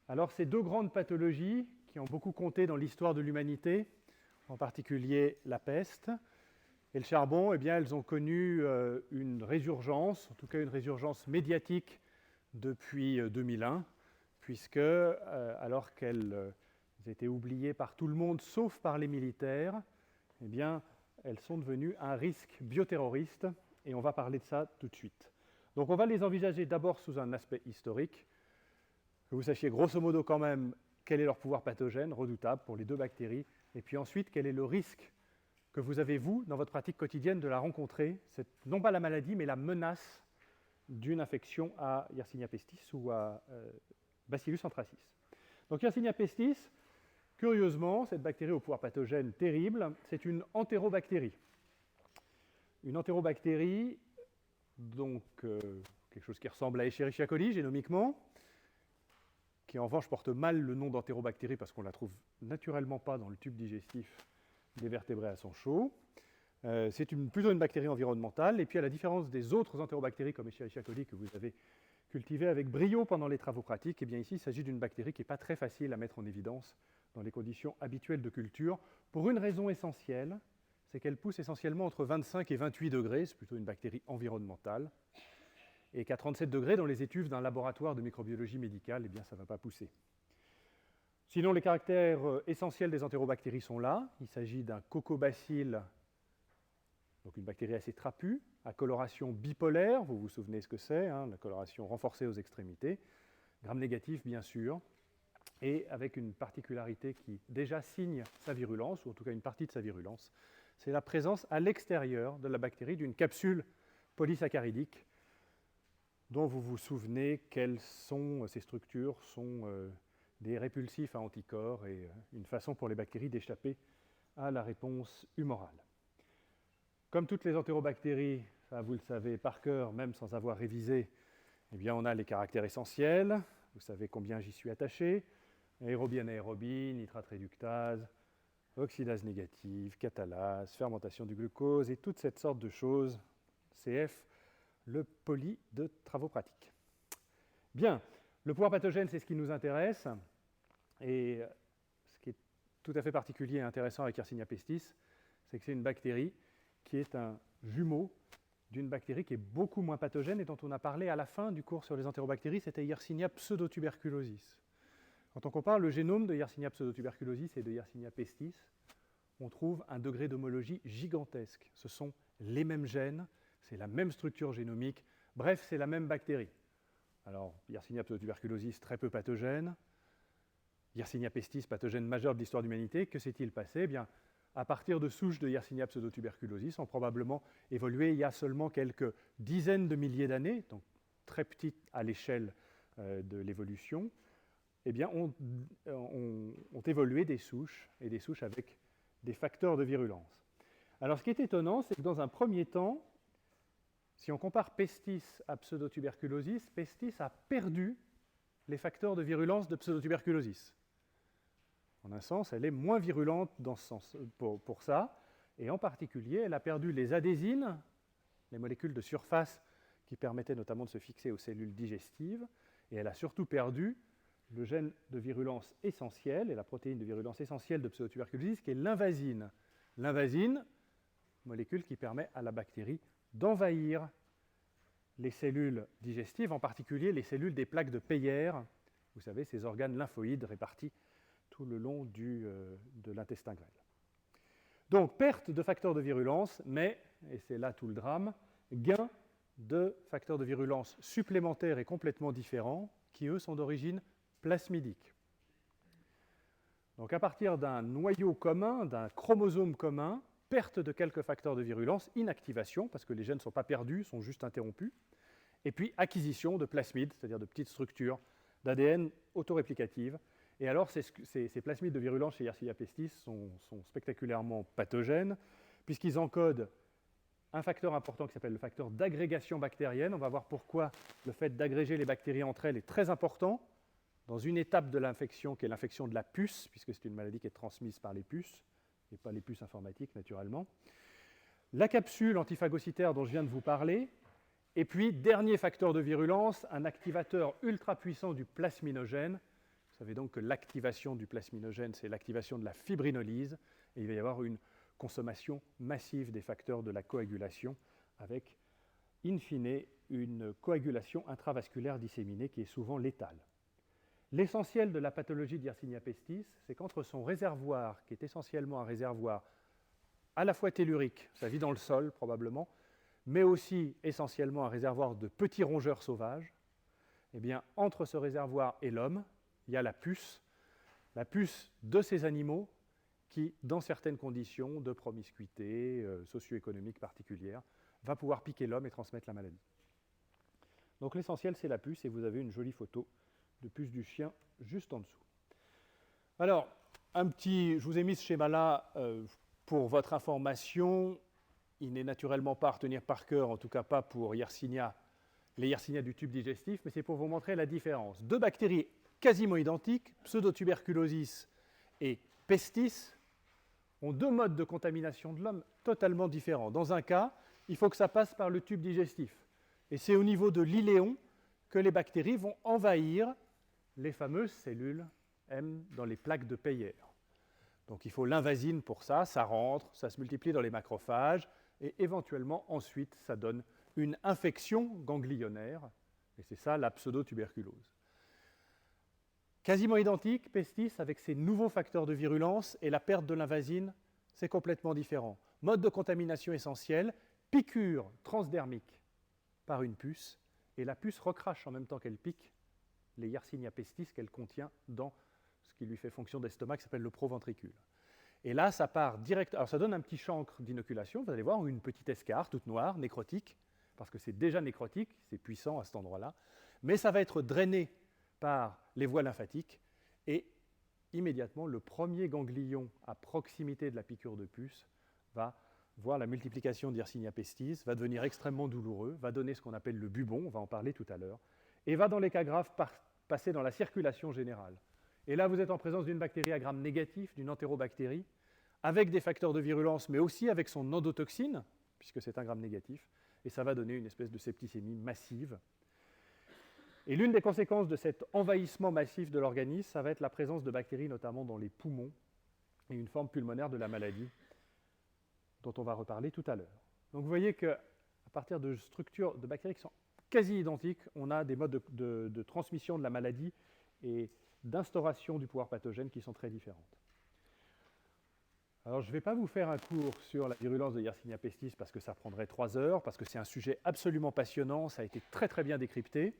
Alors, ces deux grandes pathologies qui ont beaucoup compté dans l'histoire de l'humanité, en particulier la peste et le charbon, eh bien, elles ont connu une résurgence, en tout cas une résurgence médiatique depuis 2001, puisque, alors qu'elles étaient oubliées par tout le monde, sauf par les militaires, eh bien, elles sont devenues un risque bioterroriste, et on va parler de ça tout de suite. Donc on va les envisager d'abord sous un aspect historique, que vous sachiez grosso modo quand même quel est leur pouvoir pathogène, redoutable pour les deux bactéries, et puis ensuite quel est le risque que vous avez, vous, dans votre pratique quotidienne, de la rencontrer, c'est non pas la maladie, mais la menace d'une infection à Yersinia pestis ou à Bacillus anthracis. Donc Yersinia pestis, curieusement, cette bactérie au pouvoir pathogène terrible, c'est une entérobactérie. Une entérobactérie, donc quelque chose qui ressemble à Escherichia coli génomiquement, qui en revanche porte mal le nom d'entérobactérie parce qu'on ne la trouve naturellement pas dans le tube digestif des vertébrés à sang chaud. C'est plutôt une bactérie environnementale, et puis à la différence des autres entérobactéries comme Escherichia coli que vous avez cultivées avec brio pendant les travaux pratiques, eh bien ici il s'agit d'une bactérie qui n'est pas très facile à mettre en évidence dans les conditions habituelles de culture, pour une raison essentielle, c'est qu'elle pousse essentiellement entre 25 et 28 degrés, c'est plutôt une bactérie environnementale, et qu'à 37 degrés dans les étuves d'un laboratoire de microbiologie médicale, eh bien ça ne va pas pousser. Sinon, les caractères essentiels des entérobactéries sont là. Il s'agit d'un cocobacille, donc une bactérie assez trapue, à coloration bipolaire, vous vous souvenez ce que c'est, hein, la coloration renforcée aux extrémités, gram négatif bien sûr, et avec une particularité qui déjà signe sa virulence, ou en tout cas une partie de sa virulence, c'est la présence à l'extérieur de la bactérie d'une capsule polysaccharidique, dont vous vous souvenez quelles sont ces structures, sont des répulsifs à anticorps et une façon pour les bactéries d'échapper à la réponse humorale. Comme toutes les entérobactéries, ça vous le savez par cœur, même sans avoir révisé, eh bien on a les caractères essentiels, vous savez combien j'y suis attaché, aérobie, anaérobie, nitrate réductase, oxydase négative, catalase, fermentation du glucose et toute cette sorte de choses, CF, le poly de travaux pratiques. Bien, le pouvoir pathogène, c'est ce qui nous intéresse. Et ce qui est tout à fait particulier et intéressant avec Yersinia pestis, c'est que c'est une bactérie qui est un jumeau d'une bactérie qui est beaucoup moins pathogène et dont on a parlé à la fin du cours sur les entérobactéries, c'était Yersinia pseudotuberculosis. Quand on compare le génome de Yersinia pseudotuberculosis et de Yersinia pestis, on trouve un degré d'homologie gigantesque. Ce sont les mêmes gènes, c'est la même structure génomique, bref, c'est la même bactérie. Alors, Yersinia pseudotuberculosis, très peu pathogène. Yersinia pestis, pathogène majeur de l'histoire de l'humanité. Que s'est-il passé ? Eh bien, à partir de souches de Yersinia pseudotuberculosis, ont probablement évolué il y a seulement quelques dizaines de milliers d'années, donc très petites à l'échelle de l'évolution, eh bien, ont évolué des souches, et des souches avec des facteurs de virulence. Alors, ce qui est étonnant, c'est que dans un premier temps, si on compare pestis à pseudotuberculosis, pestis a perdu les facteurs de virulence de pseudotuberculosis. En un sens, elle est moins virulente dans ce sens, pour ça, et en particulier, elle a perdu les adhésines, les molécules de surface qui permettaient notamment de se fixer aux cellules digestives, et elle a surtout perdu le gène de virulence essentiel et la protéine de virulence essentielle de pseudotuberculosis, qui est l'invasine. L'invasine, molécule qui permet à la bactérie d'envahir les cellules digestives, en particulier les cellules des plaques de Peyer, vous savez, ces organes lymphoïdes répartis tout le long de l'intestin grêle. Donc, perte de facteurs de virulence, mais, et c'est là tout le drame, gain de facteurs de virulence supplémentaires et complètement différents, qui eux sont d'origine plasmidique. Donc, à partir d'un noyau commun, d'un chromosome commun, perte de quelques facteurs de virulence, inactivation, parce que les gènes ne sont pas perdus, sont juste interrompus, et puis acquisition de plasmides, c'est-à-dire de petites structures d'ADN autoréplicatives. Et alors, ces plasmides de virulence chez Yersinia pestis sont spectaculairement pathogènes, puisqu'ils encodent un facteur important qui s'appelle le facteur d'agrégation bactérienne. On va voir pourquoi le fait d'agréger les bactéries entre elles est très important dans une étape de l'infection qui est l'infection de la puce, puisque c'est une maladie qui est transmise par les puces, et pas les puces informatiques naturellement. La capsule antiphagocytaire dont je viens de vous parler, et puis, dernier facteur de virulence, un activateur ultra puissant du plasminogène, Vous savez donc que l'activation du plasminogène, c'est l'activation de la fibrinolyse, et il va y avoir une consommation massive des facteurs de la coagulation, avec, in fine, une coagulation intravasculaire disséminée qui est souvent létale. L'essentiel de la pathologie de Yersinia pestis, c'est qu'entre son réservoir, qui est essentiellement un réservoir à la fois tellurique, ça vit dans le sol probablement, mais aussi essentiellement un réservoir de petits rongeurs sauvages, eh bien, entre ce réservoir et l'homme, il y a la puce de ces animaux qui, dans certaines conditions de promiscuité socio-économique particulière, va pouvoir piquer l'homme et transmettre la maladie. Donc l'essentiel, c'est la puce, et vous avez une jolie photo de puce du chien juste en dessous. Alors, je vous ai mis ce schéma-là pour votre information. Il n'est naturellement pas à retenir par cœur, en tout cas pas pour les Yersinia du tube digestif, mais c'est pour vous montrer la différence. Deux bactéries quasiment identiques, Pseudotuberculosis et Pestis, ont deux modes de contamination de l'homme totalement différents. Dans un cas, il faut que ça passe par le tube digestif. Et c'est au niveau de l'iléon que les bactéries vont envahir les fameuses cellules M dans les plaques de Peyer. Donc il faut l'invasine pour ça, ça rentre, ça se multiplie dans les macrophages, et éventuellement, ensuite, ça donne une infection ganglionnaire, et c'est ça la pseudotuberculose. Quasiment identique, Pestis, avec ses nouveaux facteurs de virulence, et la perte de l'invasine, c'est complètement différent. Mode de contamination essentiel, piqûre transdermique par une puce, et la puce recrache en même temps qu'elle pique les Yersinia pestis qu'elle contient dans ce qui lui fait fonction d'estomac, qui s'appelle le proventricule. Et là, ça part direct. Alors, ça donne un petit chancre d'inoculation, vous allez voir, une petite escarre toute noire, nécrotique, parce que c'est déjà nécrotique, c'est puissant à cet endroit-là, mais ça va être drainé par les voies lymphatiques, et immédiatement, le premier ganglion à proximité de la piqûre de puce va voir la multiplication d'Yersinia pestis, va devenir extrêmement douloureux, va donner ce qu'on appelle le bubon, on va en parler tout à l'heure, et va, dans les cas graves, passer dans la circulation générale. Et là, vous êtes en présence d'une bactérie à gram négatif, d'une entérobactérie, avec des facteurs de virulence, mais aussi avec son endotoxine, puisque c'est un gram négatif, et ça va donner une espèce de septicémie massive. Et l'une des conséquences de cet envahissement massif de l'organisme, ça va être la présence de bactéries, notamment dans les poumons, et une forme pulmonaire de la maladie, dont on va reparler tout à l'heure. Donc vous voyez qu'à partir de structures de bactéries qui sont quasi identiques, on a des modes de transmission de la maladie et d'instauration du pouvoir pathogène qui sont très différentes. Alors je ne vais pas vous faire un cours sur la virulence de Yersinia pestis parce que ça prendrait 3 heures, parce que c'est un sujet absolument passionnant, ça a été très très bien décrypté.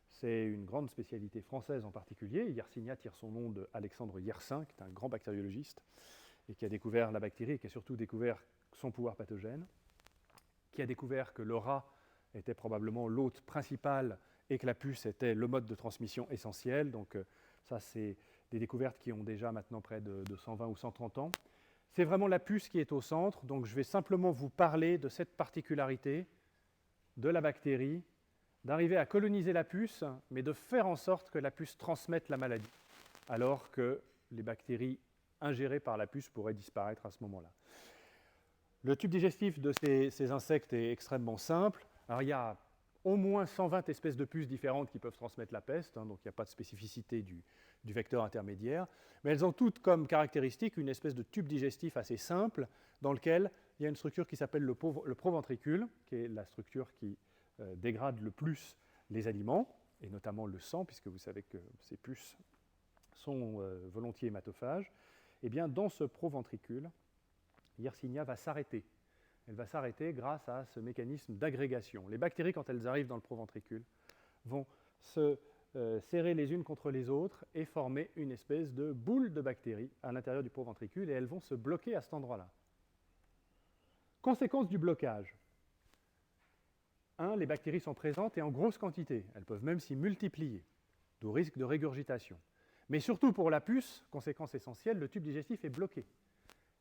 C'est une grande spécialité française en particulier. Yersinia tire son nom d'Alexandre Yersin, qui est un grand bactériologiste, et qui a découvert la bactérie, et qui a surtout découvert son pouvoir pathogène, qui a découvert que le rat était probablement l'hôte principal et que la puce était le mode de transmission essentiel. Donc ça, c'est des découvertes qui ont déjà maintenant près de 120 ou 130 ans. C'est vraiment la puce qui est au centre, donc je vais simplement vous parler de cette particularité de la bactérie, d'arriver à coloniser la puce, mais de faire en sorte que la puce transmette la maladie, alors que les bactéries ingérées par la puce pourraient disparaître à ce moment-là. Le tube digestif de ces insectes est extrêmement simple. Alors, il y a au moins 120 espèces de puces différentes qui peuvent transmettre la peste, donc il n'y a pas de spécificité du vecteur intermédiaire, mais elles ont toutes comme caractéristique une espèce de tube digestif assez simple dans lequel il y a une structure qui s'appelle le proventricule, qui est la structure qui dégrade le plus les aliments, et notamment le sang, puisque vous savez que ces puces sont volontiers hématophages. Et bien, dans ce proventricule, Yersinia va s'arrêter. Elle va s'arrêter grâce à ce mécanisme d'agrégation. Les bactéries, quand elles arrivent dans le proventricule, vont se serrer les unes contre les autres et former une espèce de boule de bactéries à l'intérieur du proventricule, et elles vont se bloquer à cet endroit-là. Conséquence du blocage. 1. Les bactéries sont présentes et en grosse quantité. Elles peuvent même s'y multiplier, d'où risque de régurgitation. Mais surtout pour la puce, conséquence essentielle, le tube digestif est bloqué.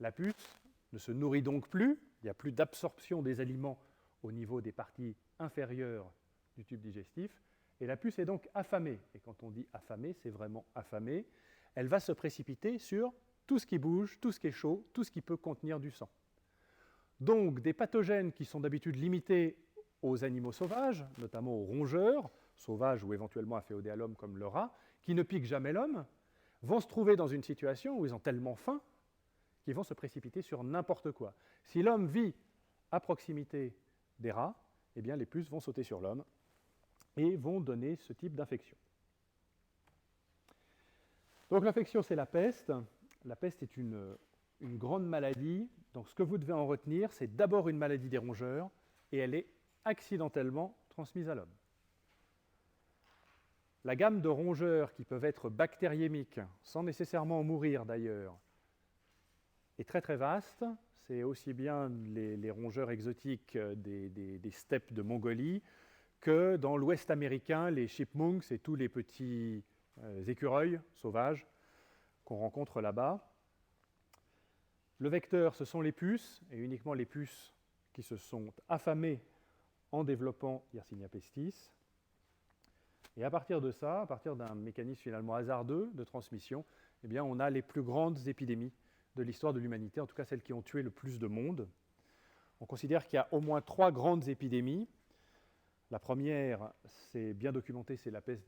La puce ne se nourrit donc plus, il n'y a plus d'absorption des aliments au niveau des parties inférieures du tube digestif, et la puce est donc affamée. Et quand on dit affamée, c'est vraiment affamée. Elle va se précipiter sur tout ce qui bouge, tout ce qui est chaud, tout ce qui peut contenir du sang. Donc des pathogènes qui sont d'habitude limités aux animaux sauvages, notamment aux rongeurs, sauvages ou éventuellement inféodés à l'homme comme le rat, qui ne piquent jamais l'homme, vont se trouver dans une situation où ils ont tellement faim qu'ils vont se précipiter sur n'importe quoi. Si l'homme vit à proximité des rats, eh bien les puces vont sauter sur l'homme et vont donner ce type d'infection. Donc l'infection, c'est la peste. La peste est une grande maladie. Donc ce que vous devez en retenir, c'est d'abord une maladie des rongeurs, et elle est accidentellement transmise à l'homme. La gamme de rongeurs qui peuvent être bactériémiques, sans nécessairement en mourir d'ailleurs, est très très vaste. C'est aussi bien les rongeurs exotiques des steppes de Mongolie que dans l'ouest américain, les chipmunks et tous les petits écureuils sauvages qu'on rencontre là-bas. Le vecteur, ce sont les puces, et uniquement les puces qui se sont affamées en développant Yersinia pestis. Et à partir de ça, à partir d'un mécanisme finalement hasardeux de transmission, eh bien, on a les plus grandes épidémies de l'histoire de l'humanité, en tout cas celles qui ont tué le plus de monde. On considère qu'il y a au moins 3 grandes épidémies. La première, c'est bien documenté, c'est la peste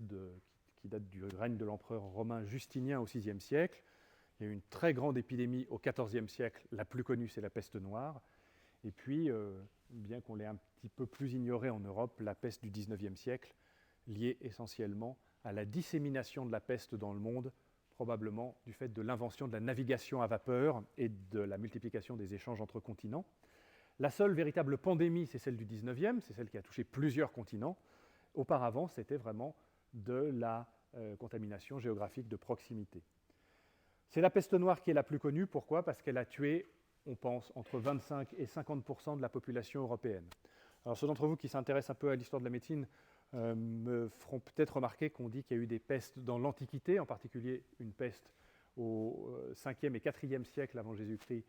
qui date du règne de l'empereur romain Justinien au VIe siècle. Il y a eu une très grande épidémie au XIVe siècle, la plus connue, c'est la peste noire. Et puis, bien qu'on l'ait un petit peu plus ignorée en Europe, la peste du XIXe siècle, liée essentiellement à la dissémination de la peste dans le monde, probablement du fait de l'invention de la navigation à vapeur et de la multiplication des échanges entre continents. La seule véritable pandémie, c'est celle du XIXe, c'est celle qui a touché plusieurs continents. Auparavant, c'était vraiment de la contamination géographique de proximité. C'est la peste noire qui est la plus connue. Pourquoi ? Parce qu'elle a tué, on pense, entre 25 et 50% de la population européenne. Alors ceux d'entre vous qui s'intéressent un peu à l'histoire de la médecine me feront peut-être remarquer qu'on dit qu'il y a eu des pestes dans l'Antiquité, en particulier une peste au 5e et 4e siècle avant Jésus-Christ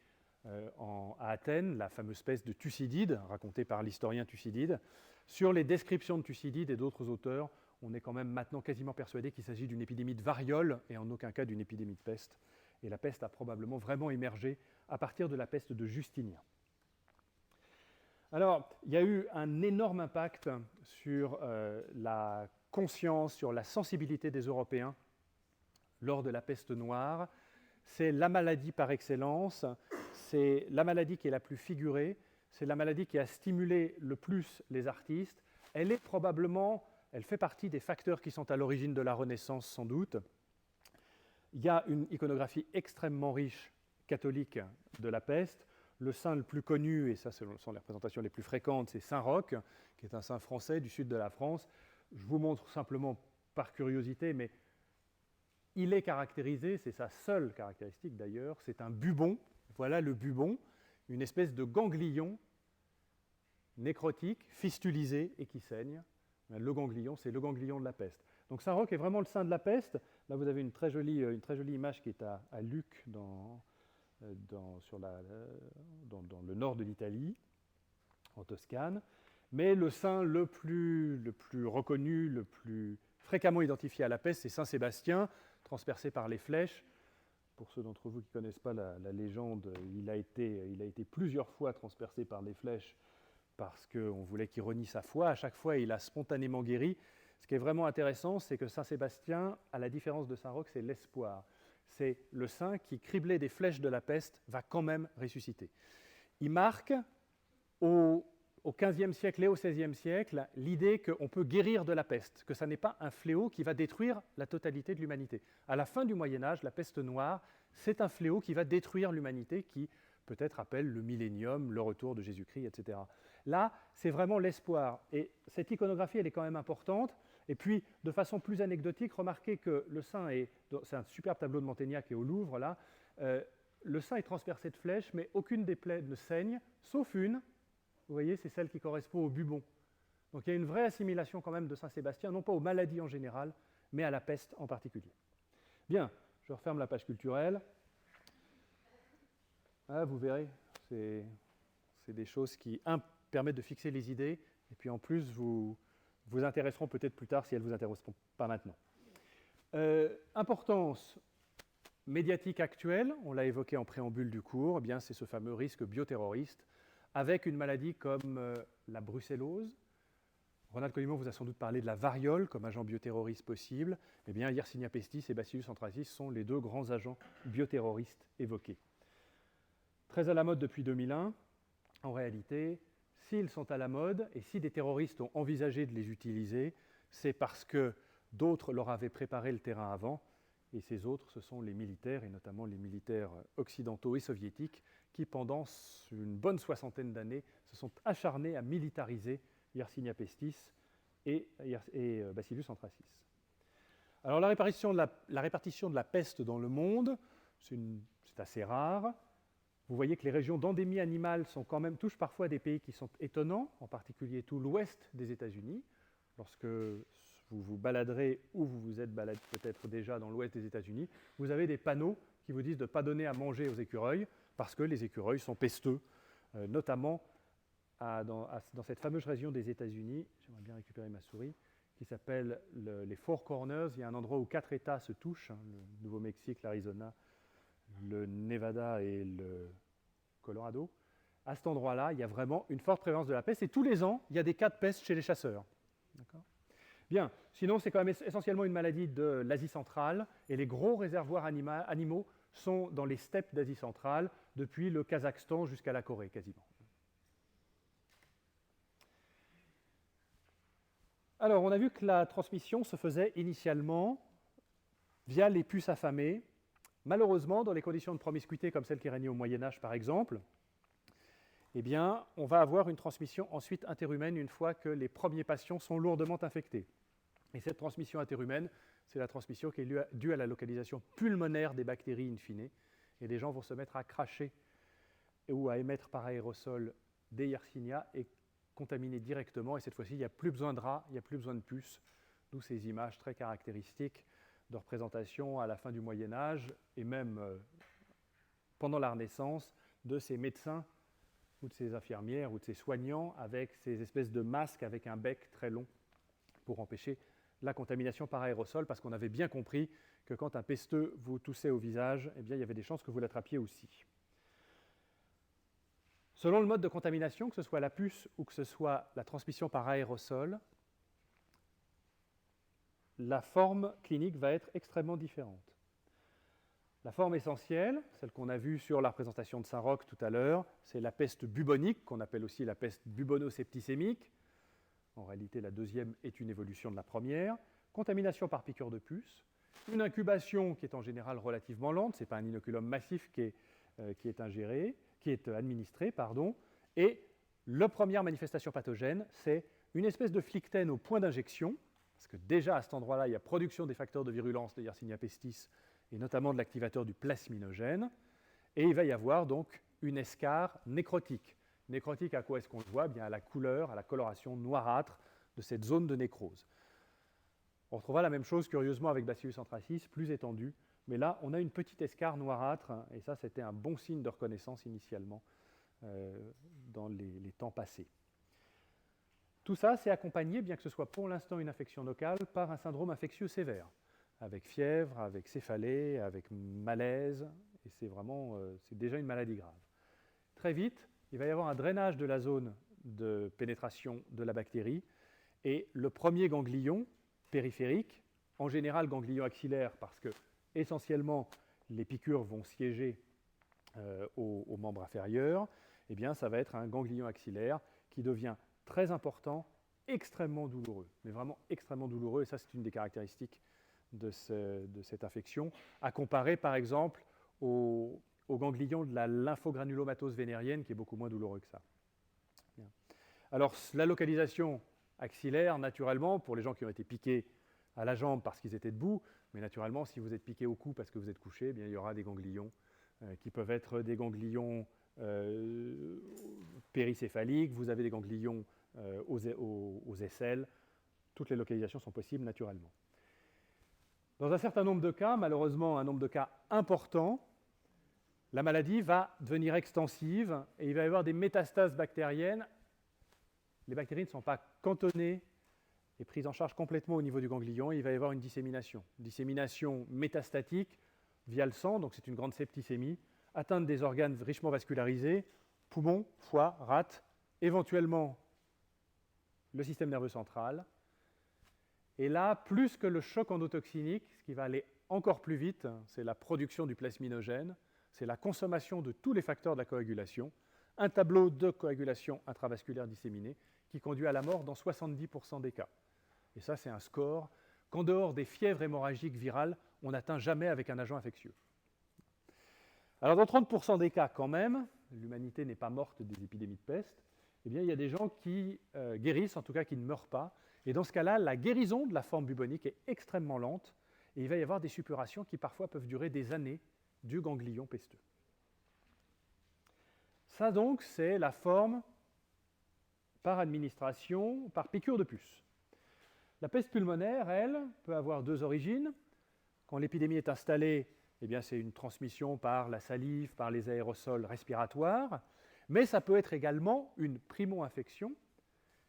à Athènes, la fameuse peste de Thucydide, racontée par l'historien Thucydide. Sur les descriptions de Thucydide et d'autres auteurs, on est quand même maintenant quasiment persuadé qu'il s'agit d'une épidémie de variole et en aucun cas d'une épidémie de peste. Et la peste a probablement vraiment émergé à partir de la peste de Justinien. Alors, il y a eu un énorme impact sur la conscience, sur la sensibilité des Européens lors de la peste noire. C'est la maladie par excellence, c'est la maladie qui est la plus figurée, c'est la maladie qui a stimulé le plus les artistes. Elle fait partie des facteurs qui sont à l'origine de la Renaissance sans doute. Il y a une iconographie extrêmement riche catholique de la peste. Le saint le plus connu, et ça ce sont les représentations les plus fréquentes, c'est Saint Roch, qui est un saint français du sud de la France. Je vous montre simplement par curiosité, mais il est caractérisé, c'est sa seule caractéristique d'ailleurs, c'est un bubon. Voilà le bubon, une espèce de ganglion nécrotique, fistulisé et qui saigne. Le ganglion, c'est le ganglion de la peste. Donc Saint Roch est vraiment le saint de la peste. Là, vous avez une très jolie image qui est à Lucques, dans le nord de l'Italie, en Toscane. Mais le saint le plus reconnu, le plus fréquemment identifié à la peste, c'est Saint Sébastien, transpercé par les flèches. Pour ceux d'entre vous qui ne connaissent pas la légende, il a été plusieurs fois transpercé par les flèches parce qu'on voulait qu'il renie sa foi. À chaque fois, il a spontanément guéri. Ce qui est vraiment intéressant, c'est que Saint Sébastien, à la différence de Saint Roch, c'est l'espoir. C'est le saint qui, criblé des flèches de la peste, va quand même ressusciter. Il marque au XVe siècle et au XVIe siècle l'idée qu'on peut guérir de la peste, que ça n'est pas un fléau qui va détruire la totalité de l'humanité. À la fin du Moyen-Âge, la peste noire, c'est un fléau qui va détruire l'humanité, qui peut-être appelle le millénium, le retour de Jésus-Christ, etc. Là, c'est vraiment l'espoir. Et cette iconographie, elle est quand même importante. Et puis, de façon plus anecdotique, remarquez que le saint c'est un superbe tableau de Mantegnac qui est au Louvre, là. Le saint est transpercé de flèches, mais aucune des plaies ne saigne, sauf une. Vous voyez, c'est celle qui correspond au bubon. Donc il y a une vraie assimilation quand même de Saint Sébastien, non pas aux maladies en général, mais à la peste en particulier. Bien, je referme la page culturelle. Ah, vous verrez, c'est des choses qui, permettent de fixer les idées, et puis en plus, vous intéresseront peut-être plus tard si elles ne vous intéresseront pas maintenant. Importance médiatique actuelle, on l'a évoqué en préambule du cours, eh bien, c'est ce fameux risque bioterroriste, avec une maladie comme la brucellose, Ronald Collimont vous a sans doute parlé de la variole comme agent bioterroriste possible. Eh bien, Yersinia pestis et Bacillus anthracis sont les deux grands agents bioterroristes évoqués. Très à la mode depuis 2001, en réalité, s'ils sont à la mode et si des terroristes ont envisagé de les utiliser, c'est parce que d'autres leur avaient préparé le terrain avant, et ces autres, ce sont les militaires, et notamment les militaires occidentaux et soviétiques, qui pendant une bonne soixantaine d'années se sont acharnés à militariser Yersinia pestis et Bacillus anthracis. Alors la répartition de la peste dans le monde, c'est assez rare. Vous voyez que les régions d'endémie animale touchent parfois des pays qui sont étonnants, en particulier tout l'ouest des États-Unis. Lorsque vous vous baladerez ou vous vous êtes baladé peut-être déjà dans l'ouest des États-Unis, vous avez des panneaux qui vous disent de ne pas donner à manger aux écureuils parce que les écureuils sont pesteux, notamment dans cette fameuse région des États-Unis, j'aimerais bien récupérer ma souris, qui s'appelle les Four Corners. Il y a un endroit où 4 États se touchent, le Nouveau-Mexique, l'Arizona, le Nevada et le Colorado. À cet endroit-là, il y a vraiment une forte prévalence de la peste. Et tous les ans, il y a des cas de peste chez les chasseurs. D'accord ? Bien, sinon c'est quand même essentiellement une maladie de l'Asie centrale. Et les gros réservoirs animaux sont dans les steppes d'Asie centrale, depuis le Kazakhstan jusqu'à la Corée quasiment. Alors, on a vu que la transmission se faisait initialement via les puces affamées. Malheureusement, dans les conditions de promiscuité comme celles qui régnaient au Moyen-Âge, par exemple, eh bien, on va avoir une transmission ensuite interhumaine une fois que les premiers patients sont lourdement infectés. Et cette transmission interhumaine, c'est la transmission qui est due à la localisation pulmonaire des bactéries in fine. Et les gens vont se mettre à cracher ou à émettre par aérosol des Yersinia et contaminer directement. Et cette fois-ci, il n'y a plus besoin de rats, il n'y a plus besoin de puces. D'où ces images très caractéristiques de représentation à la fin du Moyen-Âge et même pendant la Renaissance de ces médecins ou de ces infirmières ou de ces soignants avec ces espèces de masques avec un bec très long pour empêcher la contamination par aérosol, parce qu'on avait bien compris que quand un pesteux vous toussait au visage, eh bien, il y avait des chances que vous l'attrapiez aussi. Selon le mode de contamination, que ce soit la puce ou que ce soit la transmission par aérosol, la forme clinique va être extrêmement différente. La forme essentielle, celle qu'on a vue sur la représentation de Saint-Roch tout à l'heure, c'est la peste bubonique, qu'on appelle aussi la peste bubono-septicémique. En réalité, la deuxième est une évolution de la première. Contamination par piqûre de puce. Une incubation qui est en général relativement lente, ce n'est pas un inoculum massif qui est administré. Et la première manifestation pathogène, c'est une espèce de phlyctène au point d'injection, parce que déjà à cet endroit-là, il y a production des facteurs de virulence de Yersinia pestis, et notamment de l'activateur du plasminogène, et il va y avoir donc une escarre nécrotique. Nécrotique, à quoi est-ce qu'on le voit ? Bien à la couleur, à la coloration noirâtre de cette zone de nécrose. On retrouvera la même chose curieusement avec Bacillus anthracis, plus étendue, mais là on a une petite escarre noirâtre, et ça c'était un bon signe de reconnaissance initialement dans les temps passés. Tout ça, c'est accompagné, bien que ce soit pour l'instant une infection locale, par un syndrome infectieux sévère, avec fièvre, avec céphalée, avec malaise, et c'est déjà une maladie grave. Très vite, il va y avoir un drainage de la zone de pénétration de la bactérie, et le premier ganglion périphérique, en général ganglion axillaire, parce que essentiellement les piqûres vont siéger aux membres inférieurs, eh bien ça va être un ganglion axillaire qui devient très important, extrêmement douloureux, mais vraiment extrêmement douloureux, et ça c'est une des caractéristiques de cette infection, à comparer par exemple au ganglion de la lymphogranulomatose vénérienne, qui est beaucoup moins douloureux que ça. Bien. Alors la localisation axillaire, naturellement, pour les gens qui ont été piqués à la jambe parce qu'ils étaient debout, mais naturellement, si vous êtes piqué au cou parce que vous êtes couché, eh bien, il y aura des ganglions qui peuvent être des ganglions péricéphaliques, vous avez des ganglions aux aisselles, toutes les localisations sont possibles naturellement. Dans un certain nombre de cas, malheureusement un nombre de cas important, la maladie va devenir extensive et il va y avoir des métastases bactériennes. Les bactéries ne sont pas cantonnées et prises en charge complètement au niveau du ganglion, et il va y avoir une dissémination métastatique via le sang, donc c'est une grande septicémie, atteinte des organes richement vascularisés, poumons, foie, rate, éventuellement le système nerveux central. Et là, plus que le choc endotoxinique, ce qui va aller encore plus vite, c'est la production du plasminogène, c'est la consommation de tous les facteurs de la coagulation, un tableau de coagulation intravasculaire disséminée qui conduit à la mort dans 70% des cas. Et ça, c'est un score qu'en dehors des fièvres hémorragiques virales, on n'atteint jamais avec un agent infectieux. Alors dans 30% des cas quand même, l'humanité n'est pas morte des épidémies de peste, eh bien, il y a des gens qui guérissent, en tout cas qui ne meurent pas. Et dans ce cas-là, la guérison de la forme bubonique est extrêmement lente et il va y avoir des suppurations qui parfois peuvent durer des années du ganglion pesteux. Ça donc, c'est la forme par administration, par piqûre de puce. La peste pulmonaire, elle, peut avoir deux origines. Quand l'épidémie est installée, eh bien, c'est une transmission par la salive, par les aérosols respiratoires, mais ça peut être également une primo-infection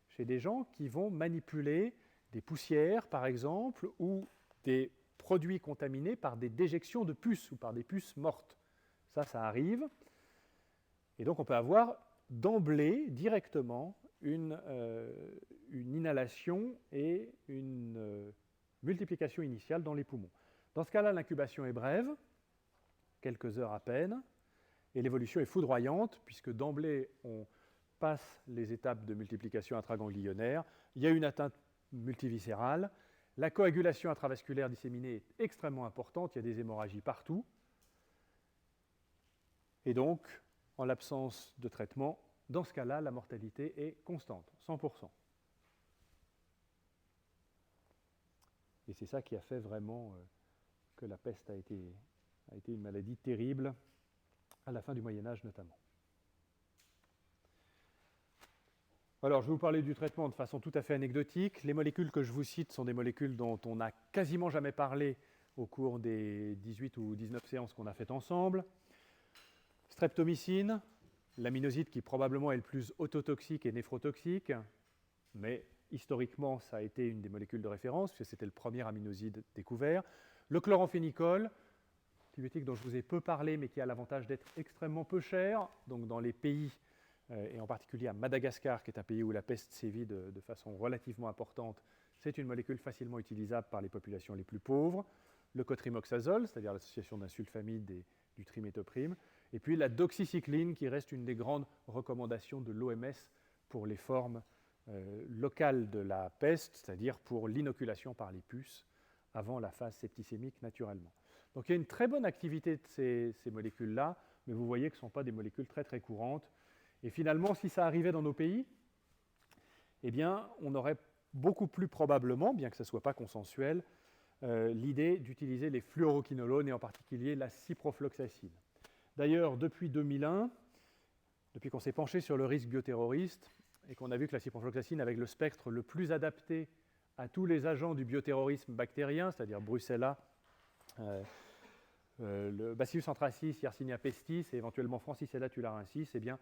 chez des gens qui vont manipuler des poussières, par exemple, ou des produits contaminés par des déjections de puces ou par des puces mortes. Ça arrive. Et donc, on peut avoir d'emblée, directement, une inhalation et une multiplication initiale dans les poumons. Dans ce cas-là, l'incubation est brève, quelques heures à peine, et l'évolution est foudroyante, puisque d'emblée, on passe les étapes de multiplication intraganglionnaire, il y a une atteinte multiviscérale, la coagulation intravasculaire disséminée est extrêmement importante, il y a des hémorragies partout, et donc, en l'absence de traitement, dans ce cas-là, la mortalité est constante, 100%. Et c'est ça qui a fait vraiment que la peste a été une maladie terrible, à la fin du Moyen-Âge notamment. Alors, je vais vous parler du traitement de façon tout à fait anecdotique. Les molécules que je vous cite sont des molécules dont on n'a quasiment jamais parlé au cours des 18 ou 19 séances qu'on a faites ensemble. Streptomycine, l'aminoside qui probablement est le plus autotoxique et néphrotoxique, mais historiquement, ça a été une des molécules de référence, puisque c'était le premier aminoside découvert. Le chloramphénicol, antibiotique dont je vous ai peu parlé, mais qui a l'avantage d'être extrêmement peu cher, donc dans les pays, et en particulier à Madagascar, qui est un pays où la peste sévit de façon relativement importante, c'est une molécule facilement utilisable par les populations les plus pauvres. Le cotrimoxazole, c'est-à-dire l'association d'un sulfamide et du triméthoprime, et puis la doxycycline, qui reste une des grandes recommandations de l'OMS pour les formes locales de la peste, c'est-à-dire pour l'inoculation par les puces avant la phase septicémique naturellement. Donc il y a une très bonne activité de ces molécules-là, mais vous voyez que ce ne sont pas des molécules très très courantes. Et finalement, si ça arrivait dans nos pays, eh bien, on aurait beaucoup plus probablement, bien que ce ne soit pas consensuel, l'idée d'utiliser les fluoroquinolones et en particulier la ciprofloxacine. D'ailleurs, depuis 2001, depuis qu'on s'est penché sur le risque bioterroriste et qu'on a vu que la ciprofloxacine avait le spectre le plus adapté à tous les agents du bioterrorisme bactérien, c'est-à-dire Brucella, le Bacillus anthracis, Yersinia pestis et éventuellement Francisella tularensis, eh bien,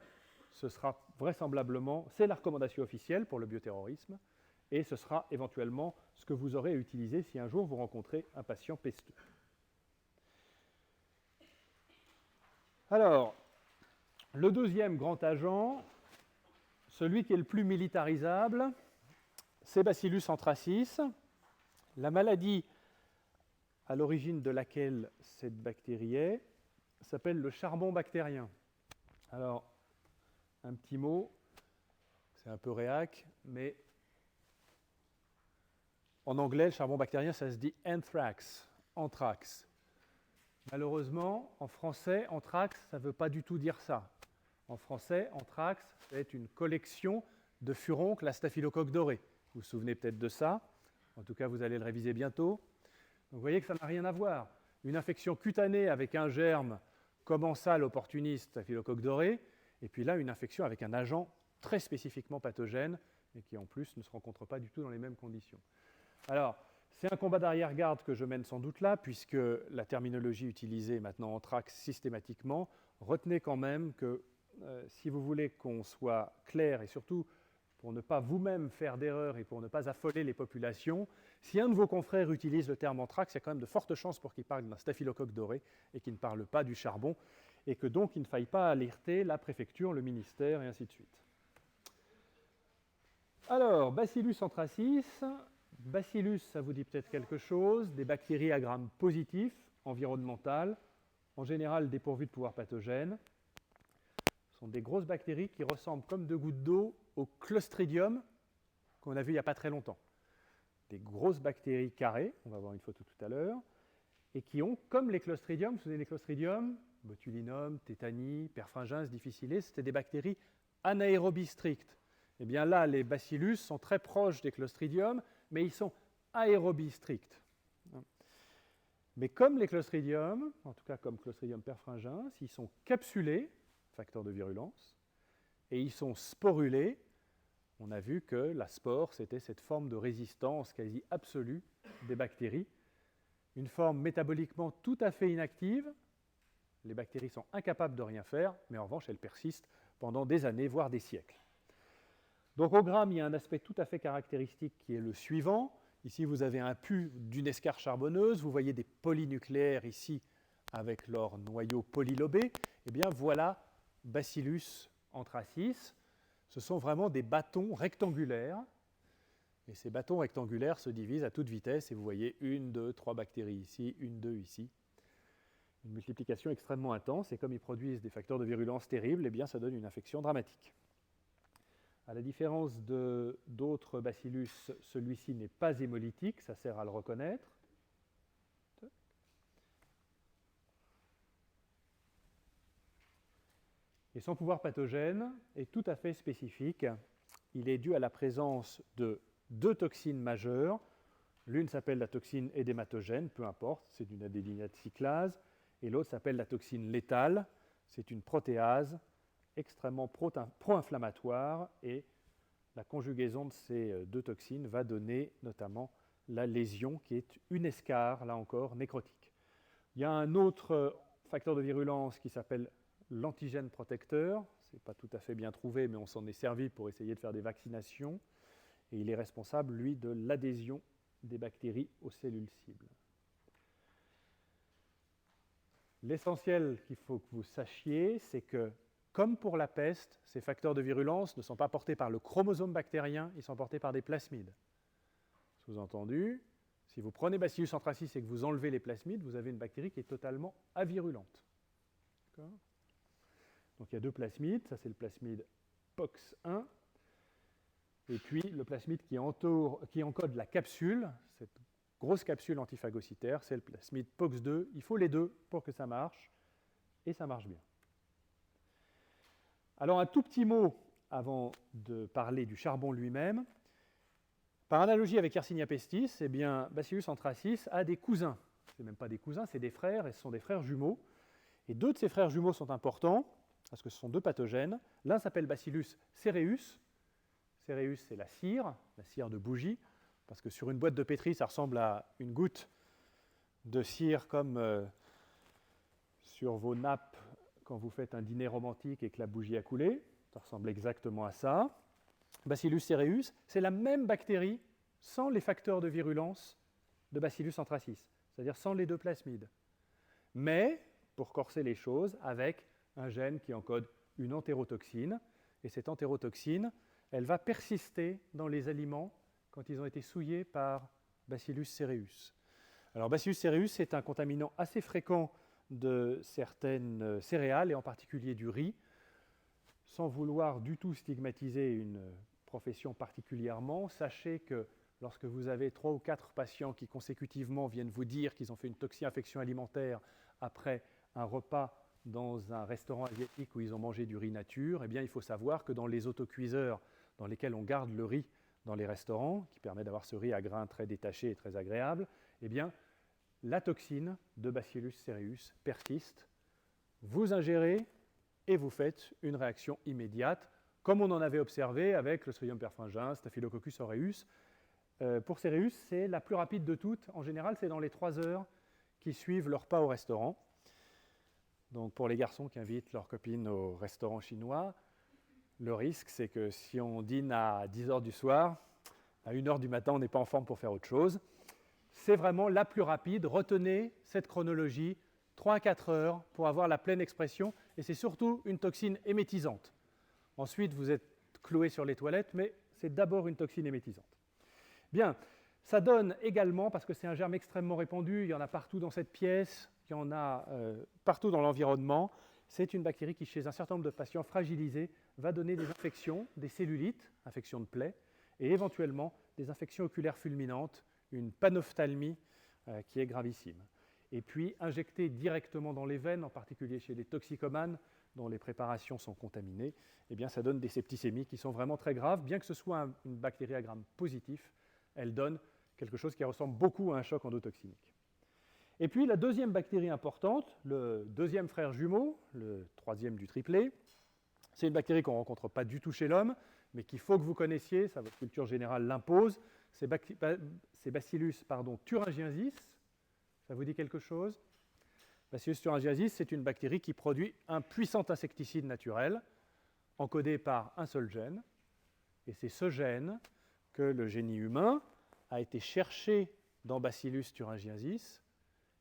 ce sera vraisemblablement, c'est la recommandation officielle pour le bioterrorisme, et ce sera éventuellement ce que vous aurez à utiliser si un jour vous rencontrez un patient pesteux. Alors, le deuxième grand agent, celui qui est le plus militarisable, c'est Bacillus anthracis. La maladie à l'origine de laquelle cette bactérie est s'appelle le charbon bactérien. Alors, un petit mot, c'est un peu réac, mais en anglais, le charbon bactérien, ça se dit anthrax, anthrax. Malheureusement, en français, anthrax, ça ne veut pas du tout dire ça. En français, anthrax, c'est une collection de furoncles à staphylocoque doré. Vous vous souvenez peut-être de ça. En tout cas, vous allez le réviser bientôt. Donc, vous voyez que ça n'a rien à voir. Une infection cutanée avec un germe commensal opportuniste, staphylocoque doré, et puis là, une infection avec un agent très spécifiquement pathogène et qui, en plus, ne se rencontre pas du tout dans les mêmes conditions. Alors, c'est un combat d'arrière-garde que je mène sans doute là, puisque la terminologie utilisée est maintenant anthrax systématiquement. Retenez quand même que si vous voulez qu'on soit clair, et surtout pour ne pas vous-même faire d'erreurs et pour ne pas affoler les populations, si un de vos confrères utilise le terme anthrax, il y a quand même de fortes chances pour qu'il parle d'un staphylocoque doré et qu'il ne parle pas du charbon, et que donc il ne faille pas alerter la préfecture, le ministère, et ainsi de suite. Alors, Bacillus anthracis. Bacillus, ça vous dit peut-être quelque chose, des bactéries à Gram positif, environnementales, en général dépourvues de pouvoir pathogène. Ce sont des grosses bactéries qui ressemblent comme deux gouttes d'eau au Clostridium qu'on a vu il n'y a pas très longtemps. Des grosses bactéries carrées, on va voir une photo tout à l'heure, et qui ont, comme les Clostridium, vous vous souvenez des Clostridium, botulinum, tétanie, perfringens, difficile, c'était des bactéries anaérobies strictes. Eh bien là, les bacillus sont très proches des Clostridium, mais ils sont aérobies stricts. Mais comme les Clostridium, en tout cas comme Clostridium perfringens, ils sont capsulés, facteur de virulence, et ils sont sporulés. On a vu que la spore, c'était cette forme de résistance quasi absolue des bactéries, une forme métaboliquement tout à fait inactive. Les bactéries sont incapables de rien faire, mais en revanche, elles persistent pendant des années, voire des siècles. Donc au gramme, il y a un aspect tout à fait caractéristique qui est le suivant. Ici, vous avez un pu d'une escarre charbonneuse. Vous voyez des polynucléaires ici avec leur noyau polylobé. Eh bien, voilà Bacillus anthracis. Ce sont vraiment des bâtons rectangulaires. Et ces bâtons rectangulaires se divisent à toute vitesse. Et vous voyez 1, 2, 3 bactéries ici, 1, 2 ici. Une multiplication extrêmement intense. Et comme ils produisent des facteurs de virulence terribles, eh bien, ça donne une infection dramatique. À la différence d'autres bacillus, celui-ci n'est pas hémolytique, ça sert à le reconnaître. Et son pouvoir pathogène est tout à fait spécifique. Il est dû à la présence de 2 toxines majeures. L'une s'appelle la toxine édématogène, peu importe, c'est d'une adénylate cyclase, et l'autre s'appelle la toxine létale, c'est une protéase extrêmement pro-inflammatoire, et la conjugaison de ces 2 toxines va donner notamment la lésion qui est une escarre, là encore, nécrotique. Il y a un autre facteur de virulence qui s'appelle l'antigène protecteur. Ce n'est pas tout à fait bien trouvé, mais on s'en est servi pour essayer de faire des vaccinations. Et il est responsable, lui, de l'adhésion des bactéries aux cellules cibles. L'essentiel qu'il faut que vous sachiez, c'est que, comme pour la peste, ces facteurs de virulence ne sont pas portés par le chromosome bactérien, ils sont portés par des plasmides. Sous-entendu, si vous prenez Bacillus anthracis et que vous enlevez les plasmides, vous avez une bactérie qui est totalement avirulente. Donc il y a 2 plasmides, ça c'est le plasmide POX1, et puis le plasmide qui encode la capsule, cette grosse capsule antiphagocytaire, c'est le plasmide POX2. Il faut les 2 pour que ça marche, et ça marche bien. Alors un tout petit mot avant de parler du charbon lui-même. Par analogie avec Yersinia pestis, eh bien, Bacillus anthracis a des cousins. Ce n'est même pas des cousins, c'est des frères, et ce sont des frères jumeaux. Et 2 de ces frères jumeaux sont importants, parce que ce sont 2 pathogènes. L'un s'appelle Bacillus cereus. Cereus, c'est la cire de bougie, parce que sur une boîte de pétri, ça ressemble à une goutte de cire comme sur vos nappes quand vous faites un dîner romantique et que la bougie a coulé. Ça ressemble exactement à ça. Bacillus cereus, c'est la même bactérie sans les facteurs de virulence de Bacillus anthracis, c'est-à-dire sans les 2 plasmides. Mais, pour corser les choses, avec un gène qui encode une entérotoxine, et cette entérotoxine, elle va persister dans les aliments quand ils ont été souillés par Bacillus cereus. Alors Bacillus cereus est un contaminant assez fréquent de certaines céréales, et en particulier du riz. Sans vouloir du tout stigmatiser une profession particulièrement, sachez que lorsque vous avez 3 ou 4 patients qui consécutivement viennent vous dire qu'ils ont fait une toxi-infection alimentaire après un repas dans un restaurant asiatique où ils ont mangé du riz nature, eh bien, il faut savoir que dans les autocuiseurs dans lesquels on garde le riz dans les restaurants, qui permet d'avoir ce riz à grains très détaché et très agréable, eh bien, la toxine de Bacillus cereus persiste. Vous ingérez et vous faites une réaction immédiate, comme on en avait observé avec le Clostridium perfringens, Staphylococcus aureus. Pour cereus, c'est la plus rapide de toutes. En général, c'est dans les 3 heures qui suivent leur repas au restaurant. Donc pour les garçons qui invitent leurs copines au restaurant chinois, le risque, c'est que si on dîne à 10 heures du soir, à 1 heure du matin, on n'est pas en forme pour faire autre chose. C'est vraiment la plus rapide. Retenez cette chronologie, 3 à 4 heures pour avoir la pleine expression, et c'est surtout une toxine émétisante. Ensuite, vous êtes cloué sur les toilettes, mais c'est d'abord une toxine émétisante. Bien, ça donne également, parce que c'est un germe extrêmement répandu, il y en a partout dans cette pièce, il y en a partout dans l'environnement, c'est une bactérie qui, chez un certain nombre de patients fragilisés, va donner des infections, des cellulites, infections de plaies, et éventuellement des infections oculaires fulminantes, une panophtalmie qui est gravissime. Et puis, injectée directement dans les veines, en particulier chez les toxicomanes, dont les préparations sont contaminées, eh bien, ça donne des septicémies qui sont vraiment très graves. Bien que ce soit une bactérie à gram positif, elle donne quelque chose qui ressemble beaucoup à un choc endotoxinique. Et puis la deuxième bactérie importante, le deuxième frère jumeau, le troisième du triplet, c'est une bactérie qu'on ne rencontre pas du tout chez l'homme, mais qu'il faut que vous connaissiez, ça votre culture générale l'impose, c'est Bacillus thuringiensis. Ça vous dit quelque chose? Bacillus thuringiensis, c'est une bactérie qui produit un puissant insecticide naturel, encodé par un seul gène, et c'est ce gène que le génie humain a été cherché dans Bacillus thuringiensis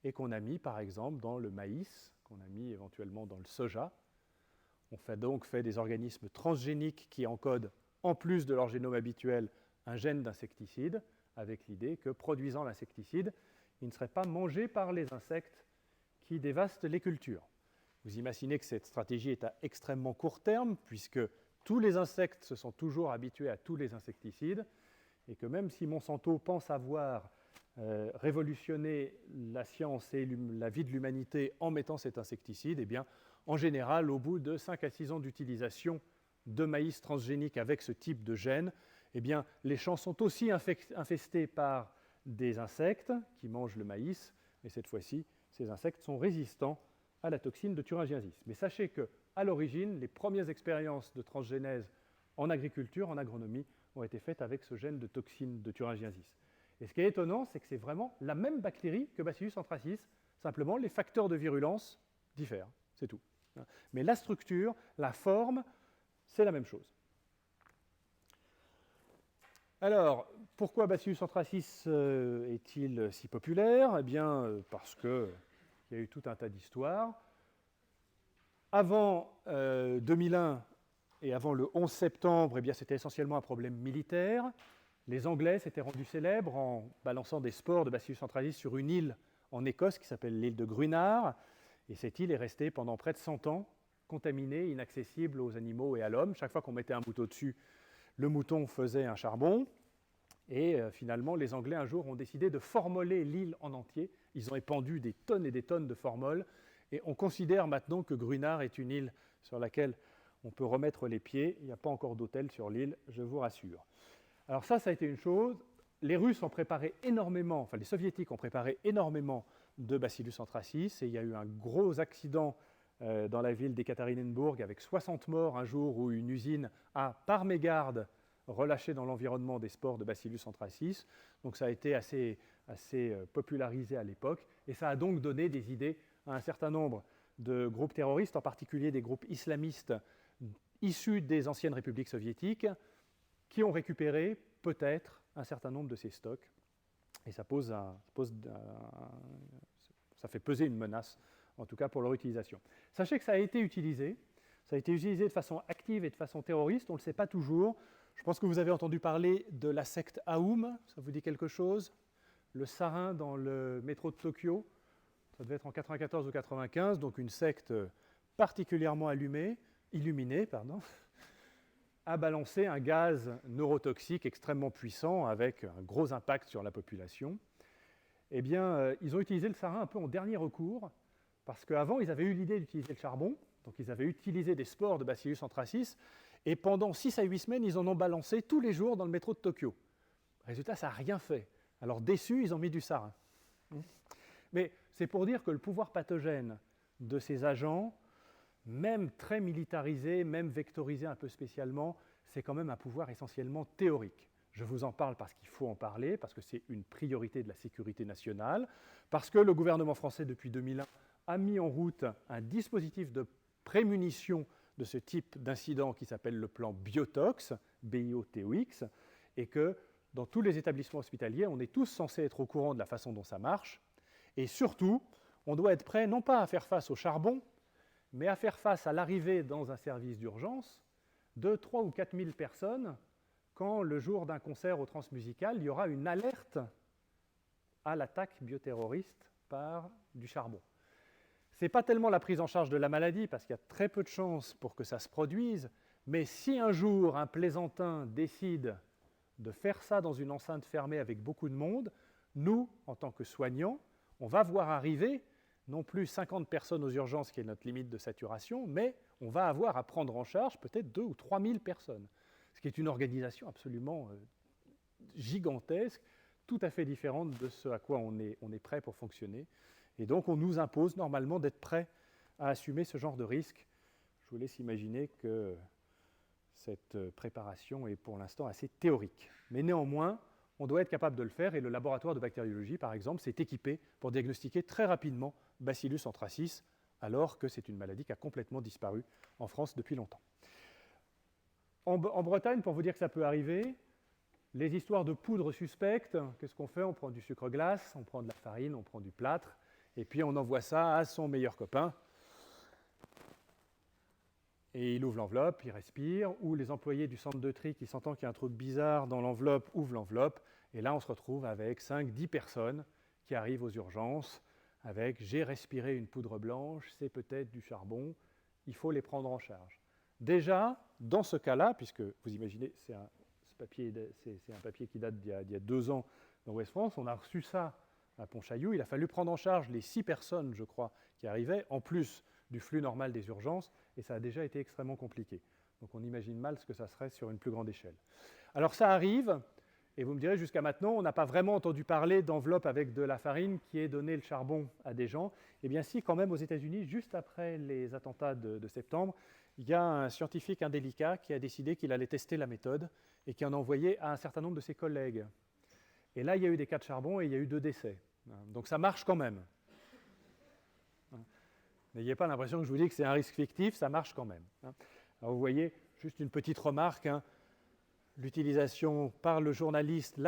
et qu'on a mis par exemple dans le maïs, qu'on a mis éventuellement dans le soja. On fait donc des organismes transgéniques qui encodent, en plus de leur génome habituel, un gène d'insecticide, avec l'idée que, produisant l'insecticide, il ne serait pas mangé par les insectes qui dévastent les cultures. Vous imaginez que cette stratégie est à extrêmement court terme, puisque tous les insectes se sont toujours habitués à tous les insecticides, et que même si Monsanto pense avoir révolutionné la science et la vie de l'humanité en mettant cet insecticide, eh bien, en général, au bout de 5 à 6 ans d'utilisation de maïs transgénique avec ce type de gène, eh bien, les champs sont aussi infestés par des insectes qui mangent le maïs, et cette fois-ci, ces insectes sont résistants à la toxine de thuringiensis. Mais sachez qu'à l'origine, les premières expériences de transgénèse en agriculture, en agronomie, ont été faites avec ce gène de toxine de thuringiensis. Et ce qui est étonnant, c'est que c'est vraiment la même bactérie que Bacillus anthracis, simplement les facteurs de virulence diffèrent, c'est tout. Mais la structure, la forme, c'est la même chose. Alors, pourquoi Bacillus anthracis est-il si populaire? Eh bien, parce qu'il y a eu tout un tas d'histoires. Avant 2001 et avant le 11 septembre, eh bien, c'était essentiellement un problème militaire. Les Anglais s'étaient rendus célèbres en balançant des spores de Bacillus anthracis sur une île en Écosse qui s'appelle l'île de Grunard. Et cette île est restée pendant près de 100 ans contaminée, inaccessible aux animaux et à l'homme. Chaque fois qu'on mettait un mouton dessus, le mouton faisait un charbon. Et finalement, les Anglais, un jour, ont décidé de formoler l'île en entier. Ils ont épandu des tonnes et des tonnes de formol. Et on considère maintenant que Grunard est une île sur laquelle on peut remettre les pieds. Il n'y a pas encore d'hôtel sur l'île, je vous rassure. Alors ça a été une chose. Les Russes ont préparé énormément, enfin les Soviétiques ont préparé énormément de Bacillus anthracis. Et il y a eu un gros accident dans la ville d'Ekaterinbourg avec 60 morts un jour où une usine a, par mégarde, relâché dans l'environnement des spores de Bacillus anthracis. Donc ça a été assez popularisé à l'époque. Et ça a donc donné des idées à un certain nombre de groupes terroristes, en particulier des groupes islamistes issus des anciennes républiques soviétiques, qui ont récupéré peut-être un certain nombre de ces stocks. Et ça fait peser une menace, en tout cas pour leur utilisation. Sachez que ça a été utilisé de façon active et de façon terroriste, on ne le sait pas toujours. Je pense que vous avez entendu parler de la secte Aoum, ça vous dit quelque chose? Le sarin dans le métro de Tokyo, ça devait être en 1994 ou 1995, donc une secte particulièrement illuminée, a balancé un gaz neurotoxique extrêmement puissant avec un gros impact sur la population. Eh bien, ils ont utilisé le sarin un peu en dernier recours, parce qu'avant, ils avaient eu l'idée d'utiliser le charbon, donc ils avaient utilisé des spores de Bacillus anthracis, et pendant 6 à 8 semaines, ils en ont balancé tous les jours dans le métro de Tokyo. Résultat, ça n'a rien fait. Alors déçus, ils ont mis du sarin. Mais c'est pour dire que le pouvoir pathogène de ces agents, même très militarisé, même vectorisé un peu spécialement, c'est quand même un pouvoir essentiellement théorique. Je vous en parle parce qu'il faut en parler, parce que c'est une priorité de la sécurité nationale, parce que le gouvernement français, depuis 2001, a mis en route un dispositif de prémunition de ce type d'incident qui s'appelle le plan Biotox, BIOTOX, et que dans tous les établissements hospitaliers, on est tous censés être au courant de la façon dont ça marche, et surtout, on doit être prêt non pas à faire face au charbon, mais à faire face à l'arrivée dans un service d'urgence de 3 ou 4 000 personnes quand le jour d'un concert au Transmusical, il y aura une alerte à l'attaque bioterroriste par du charbon. Ce n'est pas tellement la prise en charge de la maladie, parce qu'il y a très peu de chances pour que ça se produise, mais si un jour un plaisantin décide de faire ça dans une enceinte fermée avec beaucoup de monde, nous, en tant que soignants, on va voir arriver non plus 50 personnes aux urgences, qui est notre limite de saturation, mais on va avoir à prendre en charge peut-être 2 ou 3 000 personnes, ce qui est une organisation absolument gigantesque, tout à fait différente de ce à quoi on est prêt pour fonctionner. Et donc, on nous impose normalement d'être prêt à assumer ce genre de risque. Je vous laisse imaginer que cette préparation est pour l'instant assez théorique. Mais néanmoins, on doit être capable de le faire, et le laboratoire de bactériologie, par exemple, s'est équipé pour diagnostiquer très rapidement Bacillus anthracis, alors que c'est une maladie qui a complètement disparu en France depuis longtemps. En Bretagne, pour vous dire que ça peut arriver, les histoires de poudre suspecte, qu'est-ce qu'on fait? On prend du sucre glace, on prend de la farine, on prend du plâtre, et puis on envoie ça à son meilleur copain. Et il ouvre l'enveloppe, il respire, ou les employés du centre de tri qui sentent qu'il y a un truc bizarre dans l'enveloppe, ouvrent l'enveloppe, et là on se retrouve avec 5-10 personnes qui arrivent aux urgences avec « j'ai respiré une poudre blanche, c'est peut-être du charbon, il faut les prendre en charge ». Déjà, dans ce cas-là, puisque vous imaginez, c'est un papier qui date d'il y a 2 ans dans Ouest France, on a reçu ça à Pontchaillou, il a fallu prendre en charge les 6 personnes, je crois, qui arrivaient, en plus du flux normal des urgences, et ça a déjà été extrêmement compliqué. Donc on imagine mal ce que ça serait sur une plus grande échelle. Alors ça arrive, et vous me direz, jusqu'à maintenant, on n'a pas vraiment entendu parler d'enveloppe avec de la farine qui ait donné le charbon à des gens. Eh bien si, quand même, aux États-Unis, juste après les attentats de septembre, il y a un scientifique indélicat qui a décidé qu'il allait tester la méthode et qui en a envoyé à un certain nombre de ses collègues. Et là, il y a eu des cas de charbon et il y a eu 2 décès. Donc ça marche quand même. N'ayez pas l'impression que je vous dis que c'est un risque fictif, ça marche quand même. Alors vous voyez, juste une petite remarque, l'utilisation par la journaliste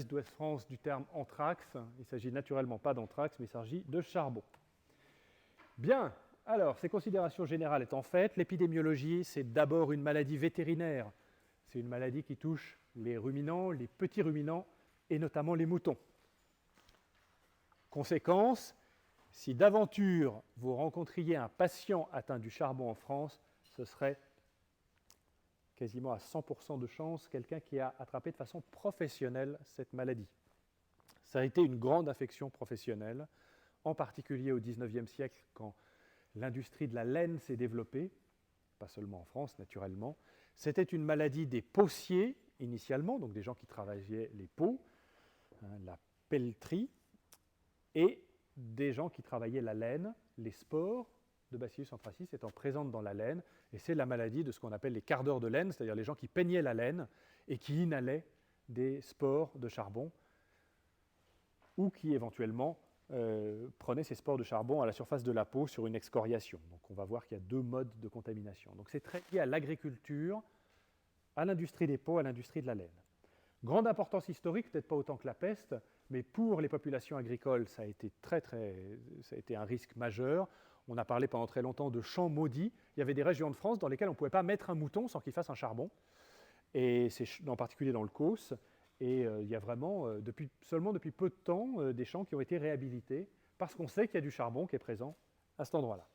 d'Ouest France du terme anthrax. Il ne s'agit naturellement pas d'anthrax, mais il s'agit de charbon. Bien, alors ces considérations générales étant faites, l'épidémiologie, c'est d'abord une maladie vétérinaire. C'est une maladie qui touche les ruminants, les petits ruminants, et notamment les moutons. Conséquence, si d'aventure vous rencontriez un patient atteint du charbon en France, ce serait quasiment à 100% de chance quelqu'un qui a attrapé de façon professionnelle cette maladie. Ça a été une grande infection professionnelle, en particulier au XIXe siècle, quand l'industrie de la laine s'est développée, pas seulement en France, naturellement. C'était une maladie des peaussiers, initialement, donc des gens qui travaillaient les peaux, la pelleterie, et des gens qui travaillaient la laine, les spores de Bacillus anthracis étant présentes dans la laine, et c'est la maladie de ce qu'on appelle les cardeurs de laine, c'est-à-dire les gens qui peignaient la laine et qui inhalaient des spores de charbon, ou qui éventuellement prenaient ces spores de charbon à la surface de la peau sur une excoriation. Donc on va voir qu'il y a 2 modes de contamination. Donc c'est très lié à l'agriculture, à l'industrie des peaux, à l'industrie de la laine. Grande importance historique, peut-être pas autant que la peste, mais pour les populations agricoles, ça a été un risque majeur. On a parlé pendant très longtemps de champs maudits. Il y avait des régions de France dans lesquelles on ne pouvait pas mettre un mouton sans qu'il fasse un charbon, et c'est en particulier dans le Causse. Et il y a vraiment, seulement depuis peu de temps, des champs qui ont été réhabilités, parce qu'on sait qu'il y a du charbon qui est présent à cet endroit-là.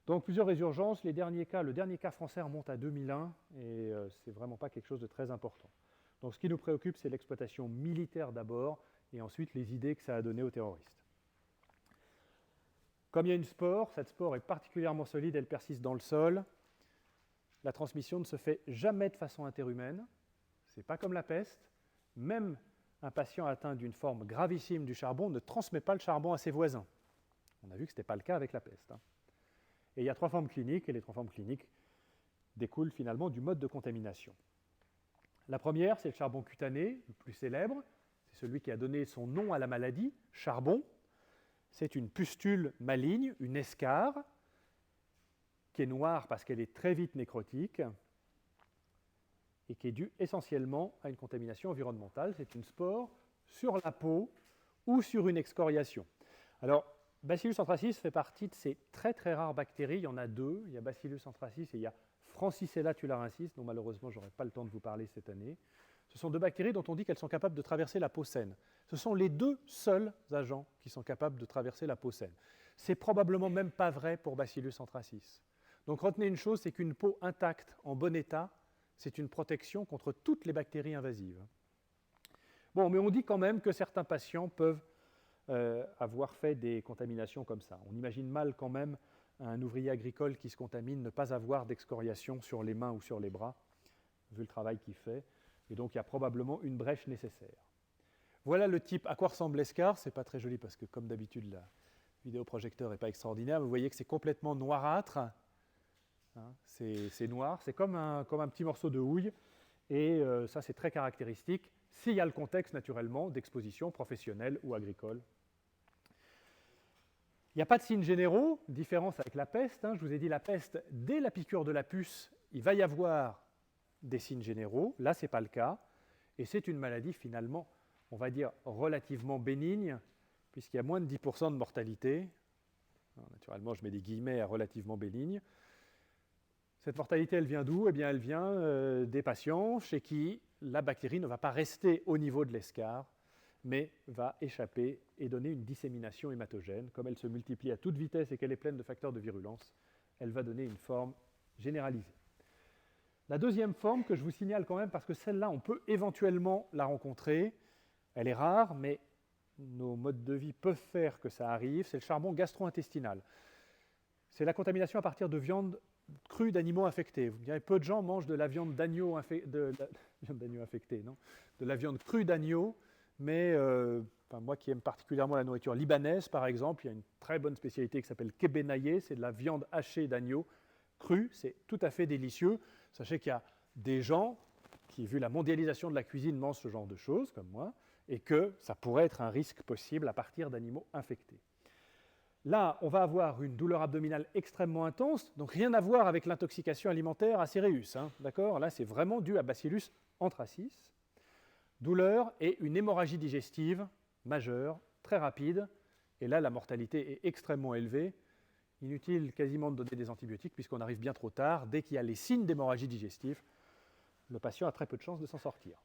Donc plusieurs résurgences. Le dernier cas français remonte à 2001, et c'est vraiment pas quelque chose de très important. Donc ce qui nous préoccupe, c'est l'exploitation militaire d'abord, et ensuite les idées que ça a données aux terroristes. Comme il y a une spore, cette spore est particulièrement solide, elle persiste dans le sol. La transmission ne se fait jamais de façon interhumaine. Ce n'est pas comme la peste. Même un patient atteint d'une forme gravissime du charbon ne transmet pas le charbon à ses voisins. On a vu que ce n'était pas le cas avec la peste. Et il y a 3 formes cliniques, et les 3 formes cliniques découlent finalement du mode de contamination. La première, c'est le charbon cutané, le plus célèbre. C'est celui qui a donné son nom à la maladie, charbon. C'est une pustule maligne, une escarre, qui est noire parce qu'elle est très vite nécrotique et qui est due essentiellement à une contamination environnementale. C'est une spore sur la peau ou sur une excoriation. Alors, Bacillus anthracis fait partie de ces très très rares bactéries. Il y en a 2. Il y a Bacillus anthracis et il y a Francisella tularensis, dont malheureusement je n'aurai pas le temps de vous parler cette année. Ce sont deux bactéries dont on dit qu'elles sont capables de traverser la peau saine. Ce sont les deux seuls agents qui sont capables de traverser la peau saine. C'est probablement même pas vrai pour Bacillus anthracis. Donc retenez une chose, c'est qu'une peau intacte, en bon état, c'est une protection contre toutes les bactéries invasives. Bon, mais on dit quand même que certains patients peuvent avoir fait des contaminations comme ça. On imagine mal quand même un ouvrier agricole qui se contamine ne pas avoir d'excoriation sur les mains ou sur les bras, vu le travail qu'il fait. Et donc il y a probablement une brèche nécessaire. Voilà le type à quoi ressemble l'escar. Ce n'est pas très joli parce que comme d'habitude la vidéoprojecteur n'est pas extraordinaire. Vous voyez que c'est complètement noirâtre. Hein, c'est noir, c'est comme un petit morceau de houille. Et ça c'est très caractéristique s'il y a le contexte naturellement d'exposition professionnelle ou agricole. Il n'y a pas de signes généraux, différence avec la peste. Hein. Je vous ai dit la peste, dès la piqûre de la puce, il va y avoir des signes généraux. Là, ce n'est pas le cas. Et c'est une maladie finalement, on va dire, relativement bénigne, puisqu'il y a moins de 10% de mortalité. Alors, naturellement, je mets des guillemets à relativement bénigne. Cette mortalité, elle vient d'où? Eh bien, elle vient des patients chez qui la bactérie ne va pas rester au niveau de l'escar, mais va échapper et donner une dissémination hématogène. Comme elle se multiplie à toute vitesse et qu'elle est pleine de facteurs de virulence, elle va donner une forme généralisée. La deuxième forme que je vous signale quand même, parce que celle-là, on peut éventuellement la rencontrer, elle est rare, mais nos modes de vie peuvent faire que ça arrive, c'est le charbon gastro-intestinal. C'est la contamination à partir de viande crue d'animaux infectés. Vous me direz, peu de gens mangent de la viande d'agneau infectée, non, de la viande crue d'agneau, mais moi qui aime particulièrement la nourriture libanaise, par exemple, il y a une très bonne spécialité qui s'appelle kebenaye, c'est de la viande hachée d'agneau crue, c'est tout à fait délicieux. Sachez qu'il y a des gens qui, vu la mondialisation de la cuisine, mangent ce genre de choses, comme moi, et que ça pourrait être un risque possible à partir d'animaux infectés. Là, on va avoir une douleur abdominale extrêmement intense, donc rien à voir avec l'intoxication alimentaire à Céreus. Hein, d'accord ? Là, c'est vraiment dû à Bacillus anthracis. Douleur et une hémorragie digestive majeure, très rapide, et là, la mortalité est extrêmement élevée. Inutile quasiment de donner des antibiotiques puisqu'on arrive bien trop tard. Dès qu'il y a les signes d'hémorragie digestive, le patient a très peu de chances de s'en sortir.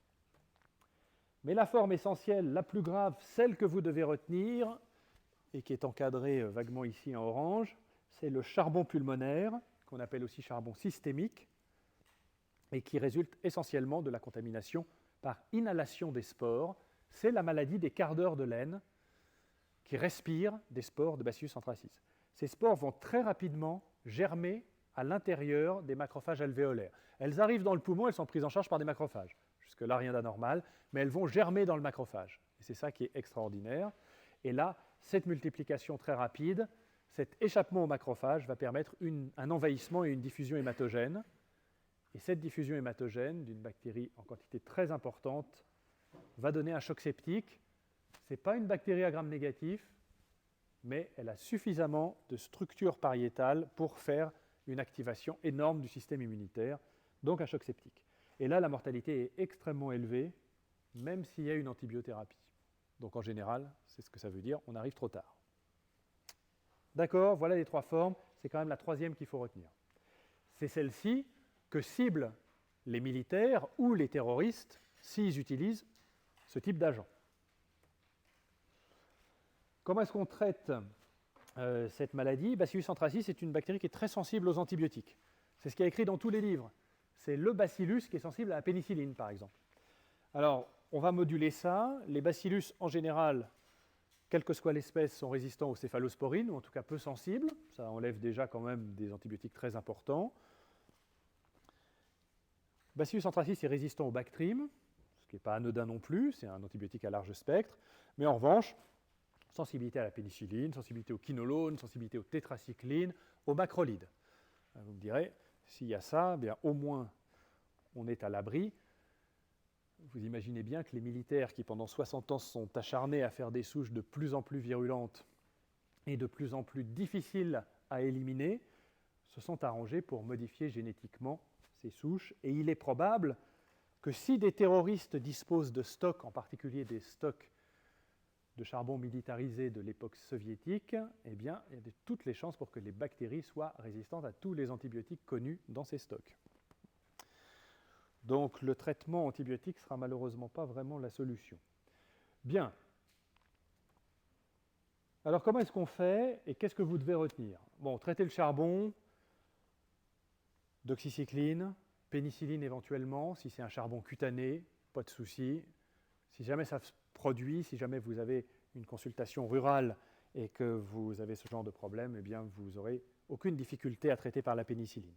Mais la forme essentielle, la plus grave, celle que vous devez retenir, et qui est encadrée vaguement ici en orange, c'est le charbon pulmonaire, qu'on appelle aussi charbon systémique, et qui résulte essentiellement de la contamination par inhalation des spores. C'est la maladie des cardeurs de laine qui respirent des spores de Bacillus anthracis. Ces spores vont très rapidement germer à l'intérieur des macrophages alvéolaires. Elles arrivent dans le poumon, elles sont prises en charge par des macrophages. Jusque-là, rien d'anormal, mais elles vont germer dans le macrophage. Et c'est ça qui est extraordinaire. Et là, cette multiplication très rapide, cet échappement au macrophage va permettre un envahissement et une diffusion hématogène. Et cette diffusion hématogène d'une bactérie en quantité très importante va donner un choc septique. Ce n'est pas une bactérie à gram négatif, mais elle a suffisamment de structure pariétale pour faire une activation énorme du système immunitaire, donc un choc septique. Et là, la mortalité est extrêmement élevée, même s'il y a une antibiothérapie. Donc en général, c'est ce que ça veut dire, on arrive trop tard. D'accord, voilà les trois formes, c'est quand même la troisième qu'il faut retenir. C'est celle-ci que ciblent les militaires ou les terroristes s'ils utilisent ce type d'agent. Comment est-ce qu'on traite cette maladie? Bacillus anthracis est une bactérie qui est très sensible aux antibiotiques. C'est ce qui est écrit dans tous les livres. C'est le bacillus qui est sensible à la pénicilline, par exemple. Alors, on va moduler ça. Les bacillus, en général, quelle que soit l'espèce, sont résistants aux céphalosporines, ou en tout cas peu sensibles. Ça enlève déjà quand même des antibiotiques très importants. Bacillus anthracis est résistant au Bactrim, ce qui n'est pas anodin non plus, c'est un antibiotique à large spectre. Mais en revanche, sensibilité à la pénicilline, sensibilité au quinolone, sensibilité aux tétracyclines, aux macrolides. Vous me direz, s'il y a ça, bien, au moins on est à l'abri. Vous imaginez bien que les militaires qui pendant 60 ans se sont acharnés à faire des souches de plus en plus virulentes et de plus en plus difficiles à éliminer, se sont arrangés pour modifier génétiquement ces souches. Et il est probable que si des terroristes disposent de stocks, en particulier des stocks de charbon militarisé de l'époque soviétique, eh bien, il y a toutes les chances pour que les bactéries soient résistantes à tous les antibiotiques connus dans ces stocks. Donc le traitement antibiotique ne sera malheureusement pas vraiment la solution. Bien. Alors comment est-ce qu'on fait et qu'est-ce que vous devez retenir? Bon, traiter le charbon, doxycycline, pénicilline éventuellement, si c'est un charbon cutané, pas de souci. Si jamais ça se produit, si jamais vous avez une consultation rurale et que vous avez ce genre de problème, eh bien vous n'aurez aucune difficulté à traiter par la pénicilline.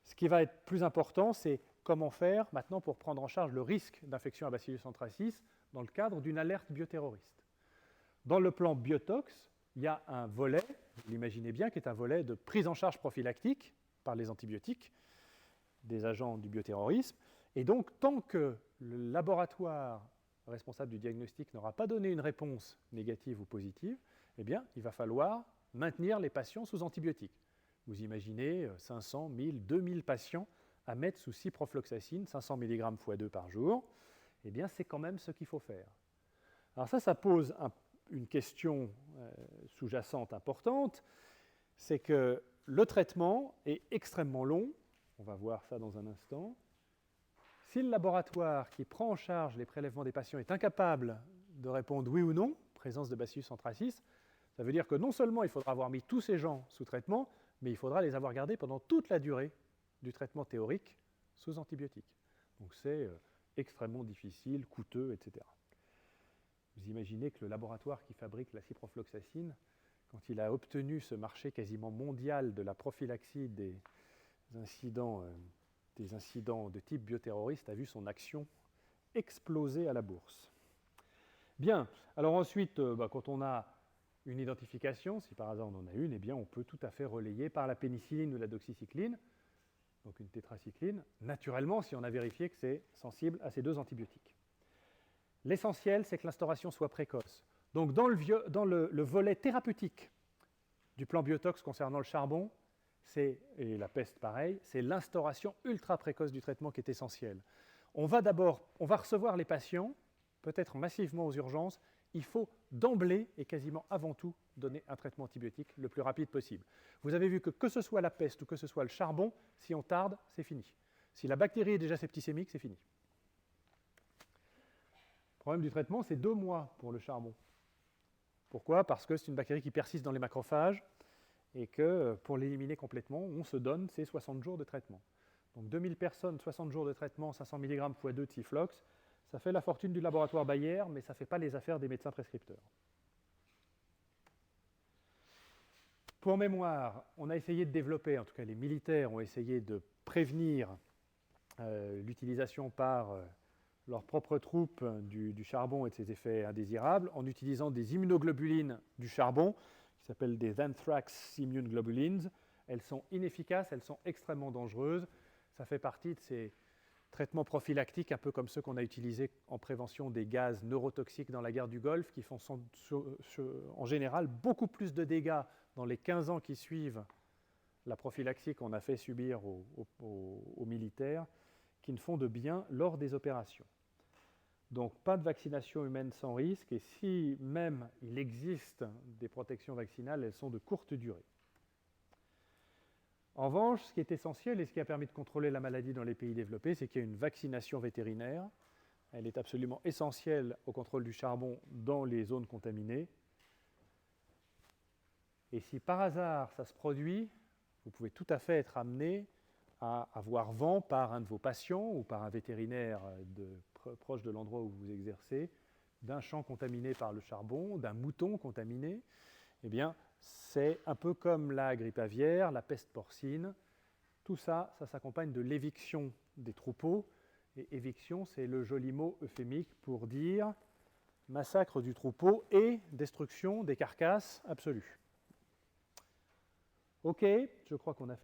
Ce qui va être plus important, c'est comment faire maintenant pour prendre en charge le risque d'infection à Bacillus anthracis dans le cadre d'une alerte bioterroriste. Dans le plan Biotox, il y a un volet, vous l'imaginez bien, qui est un volet de prise en charge prophylactique par les antibiotiques, des agents du bioterrorisme. Et donc, tant que le laboratoire responsable du diagnostic n'aura pas donné une réponse négative ou positive, eh bien, il va falloir maintenir les patients sous antibiotiques. Vous imaginez 500, 1000, 2000 patients à mettre sous ciprofloxacine, 500 mg x 2 par jour. Eh bien, c'est quand même ce qu'il faut faire. Alors ça pose une question sous-jacente importante, c'est que le traitement est extrêmement long. On va voir ça dans un instant. Si le laboratoire qui prend en charge les prélèvements des patients est incapable de répondre oui ou non, présence de Bacillus anthracis, ça veut dire que non seulement il faudra avoir mis tous ces gens sous traitement, mais il faudra les avoir gardés pendant toute la durée du traitement théorique sous antibiotiques. Donc c'est extrêmement difficile, coûteux, etc. Vous imaginez que le laboratoire qui fabrique la ciprofloxacine, quand il a obtenu ce marché quasiment mondial de la prophylaxie des incidents de type bioterroriste, a vu son action exploser à la bourse. Bien, alors ensuite, quand on a une identification, si par hasard on en a une, eh bien on peut tout à fait relayer par la pénicilline ou la doxycycline, donc une tétracycline, naturellement si on a vérifié que c'est sensible à ces deux antibiotiques. L'essentiel, c'est que l'instauration soit précoce. Donc dans le volet thérapeutique du plan Biotox concernant le charbon, et la peste pareil, c'est l'instauration ultra précoce du traitement qui est essentielle. On va recevoir les patients, peut-être massivement aux urgences, il faut d'emblée et quasiment avant tout donner un traitement antibiotique le plus rapide possible. Vous avez vu que ce soit la peste ou que ce soit le charbon, si on tarde, c'est fini. Si la bactérie est déjà septicémique, c'est fini. Le problème du traitement, c'est 2 mois pour le charbon. Pourquoi? Parce que c'est une bactérie qui persiste dans les macrophages et que pour l'éliminer complètement, on se donne ces 60 jours de traitement. Donc 2000 personnes, 60 jours de traitement, 500 mg x 2 de Tiflox, ça fait la fortune du laboratoire Bayer, mais ça ne fait pas les affaires des médecins prescripteurs. Pour mémoire, on a essayé de développer, en tout cas les militaires ont essayé de prévenir l'utilisation par leurs propres troupes du charbon et de ses effets indésirables en utilisant des immunoglobulines du charbon qui s'appellent des anthrax immune globulines. Elles sont inefficaces, elles sont extrêmement dangereuses. Ça fait partie de ces traitements prophylactiques, un peu comme ceux qu'on a utilisés en prévention des gaz neurotoxiques dans la guerre du Golfe, qui font en général beaucoup plus de dégâts dans les 15 ans qui suivent la prophylaxie qu'on a fait subir aux militaires, qui ne font de bien lors des opérations. Donc pas de vaccination humaine sans risque, et si même il existe des protections vaccinales, elles sont de courte durée. En revanche, ce qui est essentiel et ce qui a permis de contrôler la maladie dans les pays développés, c'est qu'il y a une vaccination vétérinaire. Elle est absolument essentielle au contrôle du charbon dans les zones contaminées. Et si par hasard ça se produit, vous pouvez tout à fait être amené à avoir vent par un de vos patients ou par un vétérinaire proche de l'endroit où vous exercez, d'un champ contaminé par le charbon, d'un mouton contaminé. Eh bien, c'est un peu comme la grippe aviaire, la peste porcine. Tout ça, ça s'accompagne de l'éviction des troupeaux. Et éviction, c'est le joli mot euphémique pour dire massacre du troupeau et destruction des carcasses absolue. Ok, je crois qu'on a fait